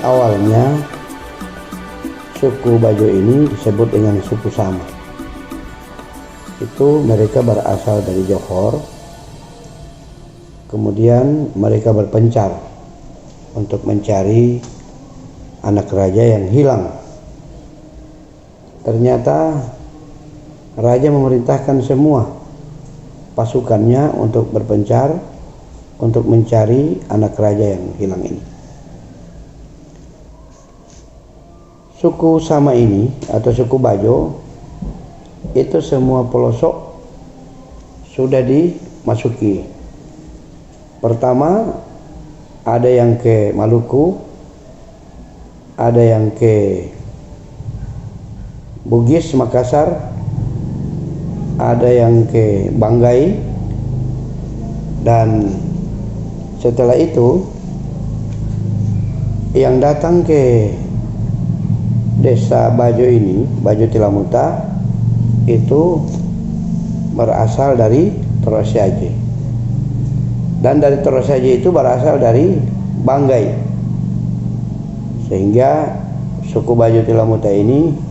awalnya suku Bajo ini disebut dengan suku Sama. Itu mereka berasal dari Johor. Kemudian mereka berpencar untuk mencari anak raja yang hilang. Ternyata raja memerintahkan semua pasukannya untuk berpencar untuk mencari anak raja yang hilang ini. Suku Sama ini atau suku Bajo itu semua pelosok sudah dimasuki. Pertama ada yang ke Maluku, ada yang ke Bugis Makassar, ada yang ke Banggai, dan setelah itu yang datang ke desa Bajo ini, Bajo Tilamuta, itu berasal dari Torosiaje, dan dari Torosiaje itu berasal dari Banggai, sehingga suku Bajo Tilamuta ini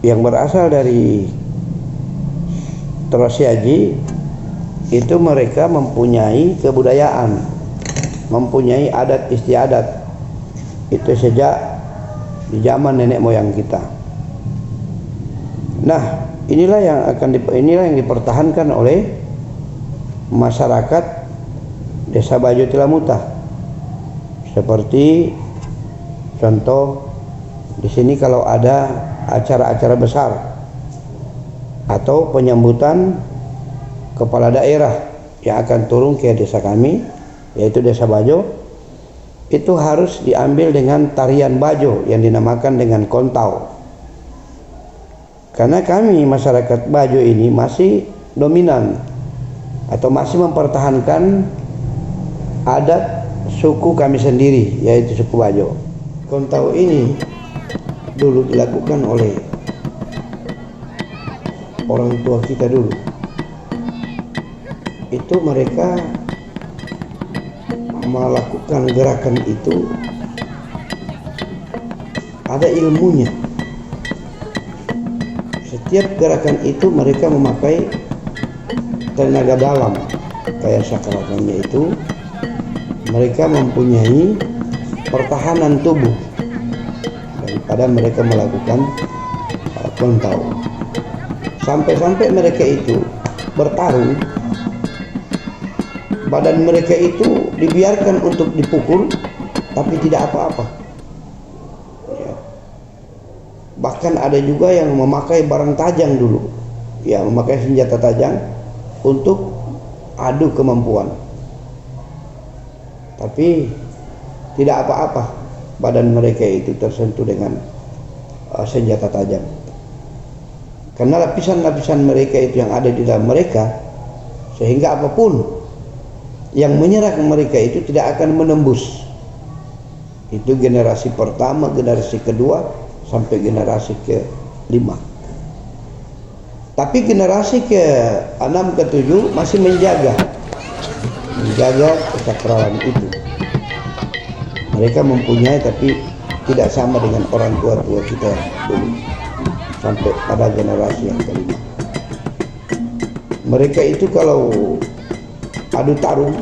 yang berasal dari Torosiaje itu mereka mempunyai kebudayaan, mempunyai adat istiadat itu sejak di zaman nenek moyang kita. Nah, inilah yang dipertahankan oleh masyarakat desa Bajo Tilamuta. Seperti contoh di sini kalau ada acara-acara besar atau penyambutan kepala daerah yang akan turun ke desa kami, yaitu desa Bajo, itu harus diambil dengan tarian Bajo yang dinamakan dengan kontau. Karena kami masyarakat Bajo ini masih dominan atau masih mempertahankan adat suku kami sendiri, yaitu suku Bajo. Kontau ini dulu dilakukan oleh orang tua kita dulu. Itu mereka melakukan gerakan itu ada ilmunya. Setiap gerakan itu mereka memakai tenaga dalam, kayak sakralannya itu mereka mempunyai pertahanan tubuh daripada mereka melakukan kontau. Sampai-sampai mereka itu bertarung, badan mereka itu dibiarkan untuk dipukul tapi tidak apa-apa ya. Bahkan ada juga yang memakai barang tajam dulu ya, memakai senjata tajam untuk adu kemampuan, tapi tidak apa-apa badan mereka itu tersentuh dengan senjata tajam, karena lapisan-lapisan mereka itu yang ada di dalam mereka, sehingga apapun yang menyerang mereka itu tidak akan menembus. Itu generasi pertama, generasi kedua, sampai generasi ke-5. Tapi generasi ke-6, ke-7 masih menjaga kesakralan itu. Mereka mempunyai, tapi tidak sama dengan orang tua-tua kita dulu, sampai pada generasi yang ke-5. Mereka itu kalau adu tarung,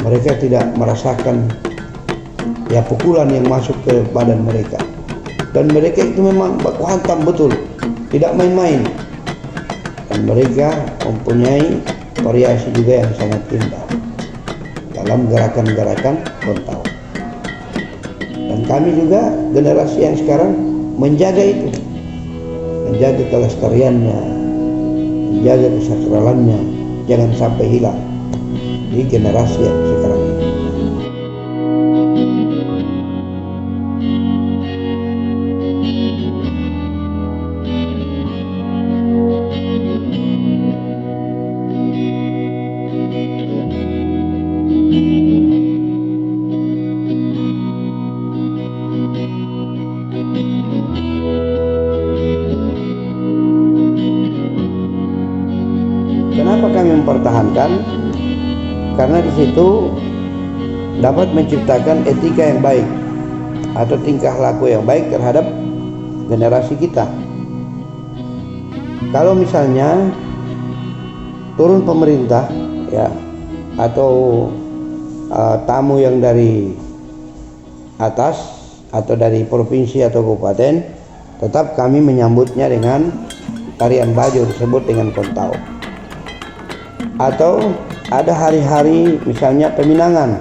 mereka tidak merasakan ya pukulan yang masuk ke badan mereka, dan mereka itu memang baku hantam betul, tidak main-main, dan mereka mempunyai variasi juga yang sangat indah dalam gerakan-gerakan kontau. Dan kami juga generasi yang sekarang menjaga itu, menjaga kelestariannya, menjaga kesakralannya, jangan sampai hilang di generasi yang sekarang ini. Kenapa kami mempertahankan? Karena di situ dapat menciptakan etika yang baik atau tingkah laku yang baik terhadap generasi kita. Kalau misalnya turun pemerintah ya, atau tamu yang dari atas atau dari provinsi atau kabupaten, tetap kami menyambutnya dengan tarian bajo disebut dengan kontau. Atau ada hari-hari misalnya peminangan.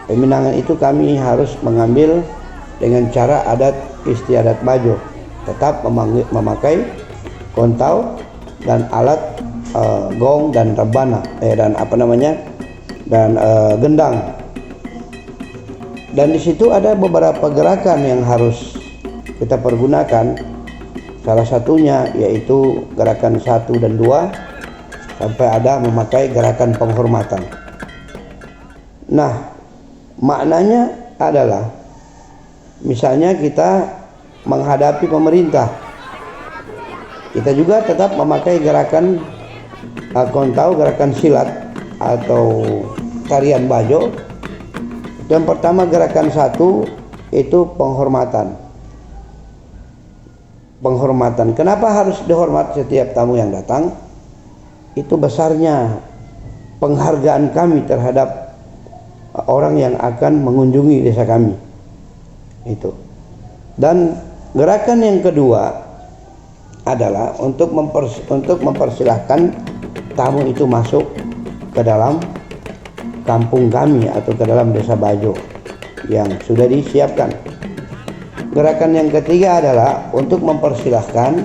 Peminangan itu kami harus mengambil dengan cara adat istiadat bajo, tetap memakai kontau dan alat gong dan rebana dan gendang. Dan di situ ada beberapa gerakan yang harus kita pergunakan. Salah satunya yaitu gerakan 1 dan 2 sampai ada memakai gerakan penghormatan. Nah, maknanya adalah misalnya kita menghadapi pemerintah, kita juga tetap memakai gerakan kontau, gerakan silat atau tarian bajo. Yang pertama, gerakan 1 itu penghormatan. Penghormatan. Kenapa harus dihormat setiap tamu yang datang? Itu besarnya penghargaan kami terhadap orang yang akan mengunjungi desa kami. Itu. Dan gerakan yang kedua adalah untuk mempersilahkan tamu itu masuk ke dalam kampung kami atau ke dalam desa Bajo yang sudah disiapkan. Gerakan yang ketiga adalah untuk mempersilahkan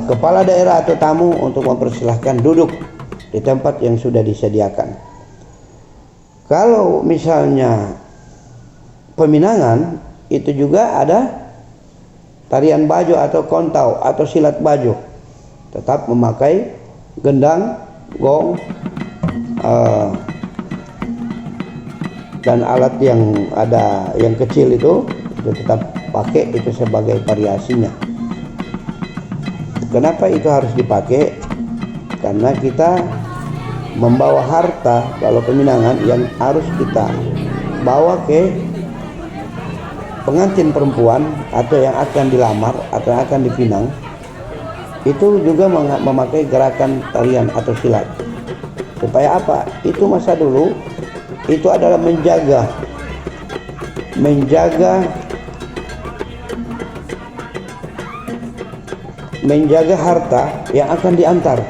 kepala daerah atau tamu untuk mempersilahkan duduk di tempat yang sudah disediakan. Kalau misalnya peminangan, itu juga ada tarian bajo atau kontau atau silat bajo, tetap memakai gendang, gong, dan alat yang ada yang kecil itu tetap pakai itu sebagai variasinya. Kenapa itu harus dipakai? Karena kita membawa harta kalau peminangan yang harus kita bawa ke pengantin perempuan atau yang akan dilamar atau yang akan dipinang. Itu juga memakai gerakan tarian atau silat. Supaya apa? Itu masa dulu itu adalah menjaga harta yang akan diantar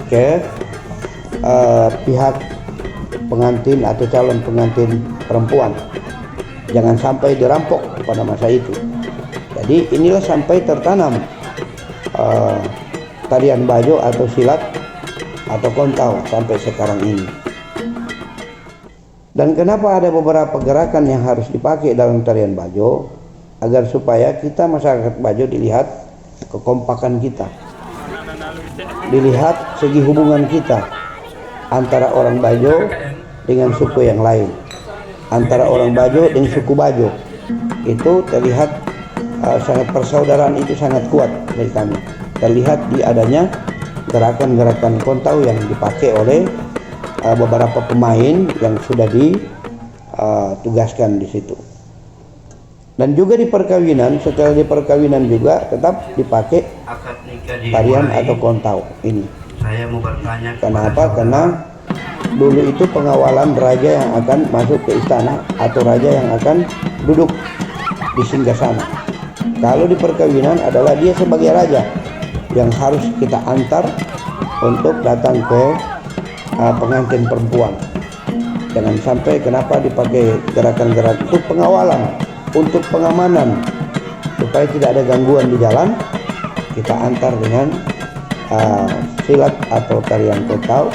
ke pihak pengantin atau calon pengantin perempuan. Jangan sampai dirampok pada masa itu. Jadi inilah sampai tertanam tarian bajo atau silat atau kontau sampai sekarang ini. Dan kenapa ada beberapa gerakan yang harus dipakai dalam tarian bajo? Agar supaya kita masyarakat Bajo dilihat kekompakan kita, dilihat segi hubungan kita antara orang Bajo dengan suku yang lain, antara orang Bajo dengan suku Bajo. Itu terlihat sangat persaudaraan itu sangat kuat dari kami. Terlihat di adanya gerakan-gerakan kontau yang dipakai oleh beberapa pemain yang sudah ditugaskan di situ. Dan juga di perkawinan, setelah di perkawinan juga tetap dipakai tarian atau kontau ini. Saya mau bertanya. Kenapa? Karena dulu itu pengawalan raja yang akan masuk ke istana atau raja yang akan duduk di singgasana. Kalau di perkawinan adalah dia sebagai raja yang harus kita antar untuk datang ke pengantin perempuan. Jangan sampai kenapa dipakai gerakan-gerakan untuk pengawalan, untuk pengamanan, supaya tidak ada gangguan di jalan. Kita antar dengan silat atau tarian kontau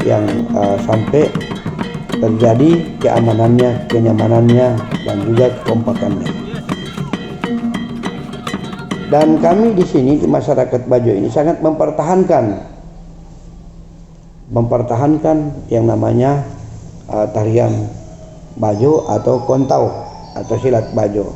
yang sampai terjadi keamanannya, kenyamanannya, dan juga kekompakannya. Dan kami di sini di masyarakat Bajo ini sangat mempertahankan yang namanya tarian bajo atau kontau atau silat bajo.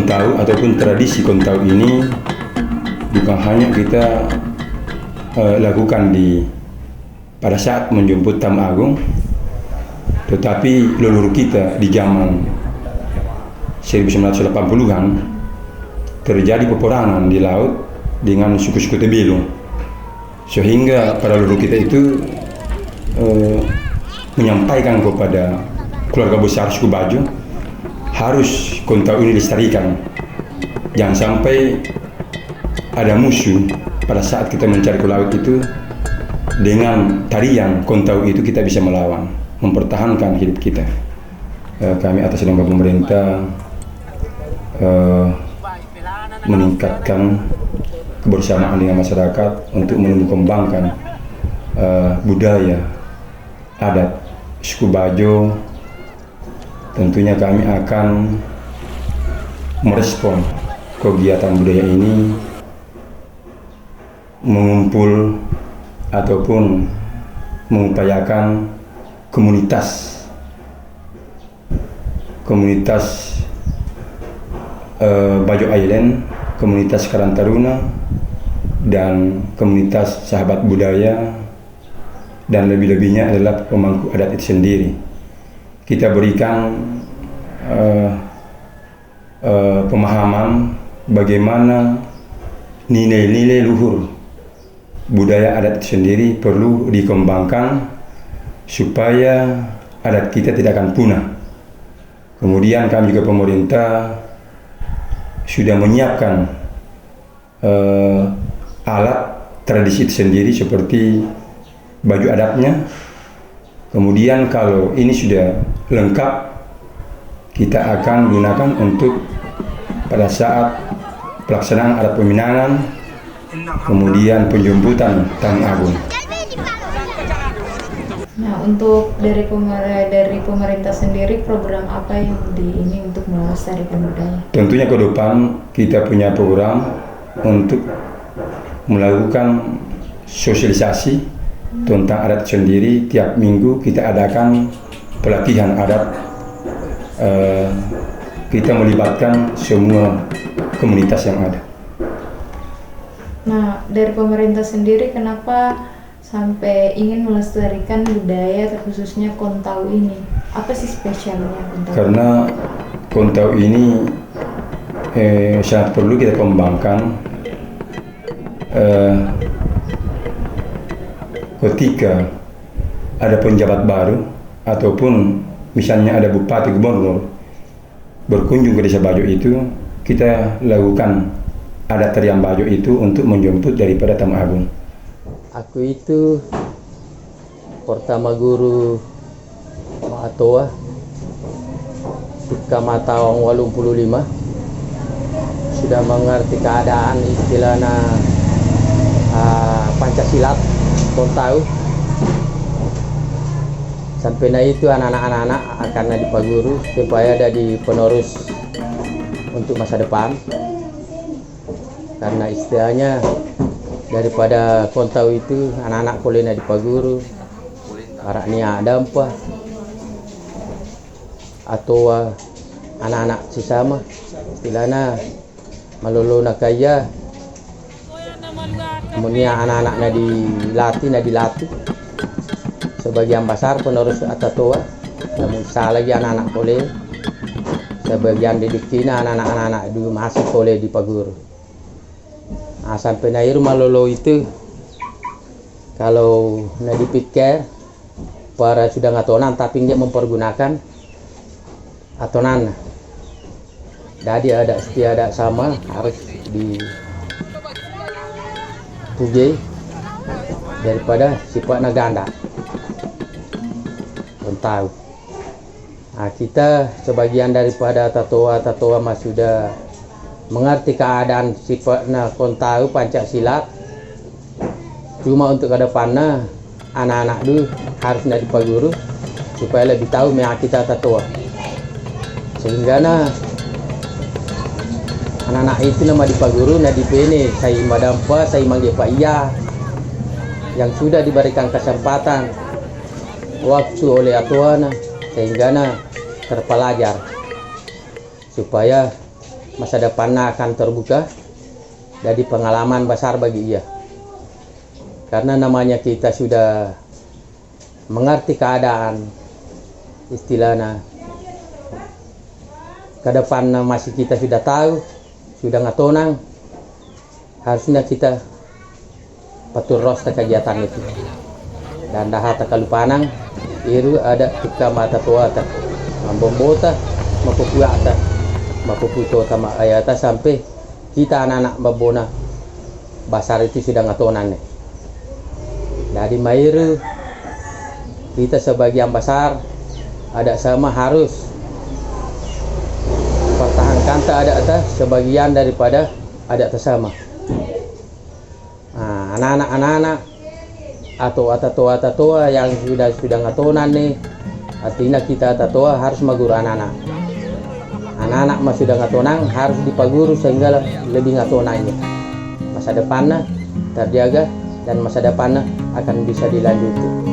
Kontau ataupun tradisi Kontau ini bukan hanya kita lakukan pada saat menjemput tamu agung, tetapi leluhur kita di zaman 1980-an terjadi peperangan di laut dengan suku-suku Tebelo, sehingga para leluhur kita itu menyampaikan kepada keluarga besar suku Bajo harus Kontau ini dilestarikan. Jangan sampai ada musuh pada saat kita mencari ke laut itu, dengan tarian Kontau itu kita bisa melawan, mempertahankan hidup kita. Kami atas nama pemerintah meningkatkan kebersamaan dengan masyarakat untuk menumbuh kembangkan budaya adat suku Bajo. Tentunya kami akan merespon kegiatan budaya ini, mengumpul ataupun mengupayakan komunitas Bajo Island, komunitas Karang Taruna, dan komunitas sahabat budaya, dan lebih-lebihnya adalah pemangku adat itu sendiri. Kita berikan pemahaman bagaimana nilai-nilai luhur budaya adat itu sendiri perlu dikembangkan supaya adat kita tidak akan punah. Kemudian kami juga pemerintah sudah menyiapkan alat tradisi itu sendiri seperti baju adatnya. Kemudian kalau ini sudah lengkap, kita akan gunakan untuk pada saat pelaksanaan adat peminangan, kemudian penjemputan tamu agung. Nah, untuk dari pemerintah sendiri, program apa yang ini untuk melestarikan budaya? Tentunya ke depan kita punya program untuk melakukan sosialisasi tentang adat sendiri. Tiap minggu kita adakan pelatihan adat. Kita melibatkan semua komunitas yang ada. Nah, dari pemerintah sendiri kenapa sampai ingin melestarikan budaya khususnya Kontau ini? Apa sih spesialnya Kontau? Karena Kontau ini sangat perlu kita kembangkan. Ketika ada penjabat baru ataupun misalnya ada bupati gubernur berkunjung ke desa Bajo itu, kita lakukan adat tarian Bajo itu untuk menjemput daripada tamu agung. Aku itu pertama guru Ma'atoa ketika tahun 85 sudah mengerti keadaan istilahnya Pancasilat Kontau. Sampai na itu anak-anak akan di Paguru supaya ada di penerus untuk masa depan, karena istilahnya daripada Kontau itu anak-anak kolena di Paguru para nia dampa atau anak-anak sesama istilahnya malolo na kaya kemudian anak-anaknya dilatih sebagian besar penerus atatua, namun lagi anak-anak kole, sebagian didikina anak-anak dulu masih kole di Paguru. Nah, sampai naik rumah lolo itu kalau dipikir para sudah ngatonan tapi dia mempergunakan atonan. Jadi ada setiada sama harus di puji daripada sifatnya ganda. Kontau. Nah, kita sebagian daripada tatua mas sudah mengerti keadaan sifatnya Kontau Pancasilat. Cuma untuk ke depannya anak-anak dulu harusnya di Paguru supaya lebih tahu kita tatua. Sehingga anak-anak itu nama di Paguru di PN saya madampa saya manggil Pak Iya yang sudah diberikan kesempatan waktu oleh atuana sehingga terpelajar supaya masa depannya akan terbuka jadi pengalaman besar bagi ia. Karena namanya kita sudah mengerti keadaan, istilahnya ke depan masih kita sudah tahu, sudah ngatonang, harusnya kita patur ros kegiatan itu. Dan dah tak kalupanang, iru ada tika mata tua tak mambombota, mapupuata, mapuputo tama ayata sampai kita anak-anak babona basar itu sudah ngatonan nih. Dari mairu kita sebagian besar ada sama harus pertahankan tak ada atas sebagian daripada ada tersama. Nah, anak-anak atau atatua yang sudah ngatonan nih, artinya kita atatua harus maguru anak-anak. Anak-anak masih sudah ngatonan harus dipaguru sehingga lebih ngatonannya. Masa depannya terjaga dan masa depannya akan bisa dilanjuti.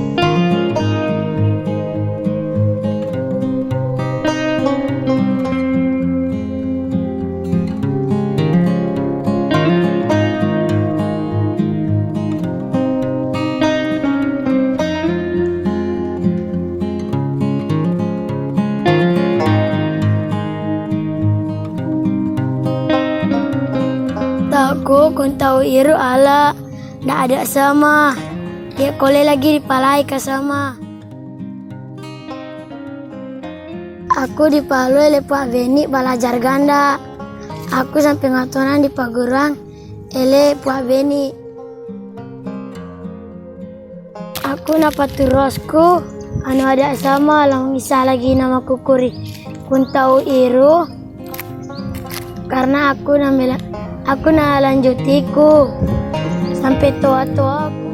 Aku kun tahu iru ala ndak ada sama dia kole lagi dipalai ke sama. Aku dipalui oleh Pak Beni belajar ganda. Aku sampai ngatonan di paguran ele Pak Beni. Aku dapat turosku anu ada sama lang bisa lagi nama kukuri kun tahu iru karena aku na lanjutiku sampai tua-tua aku.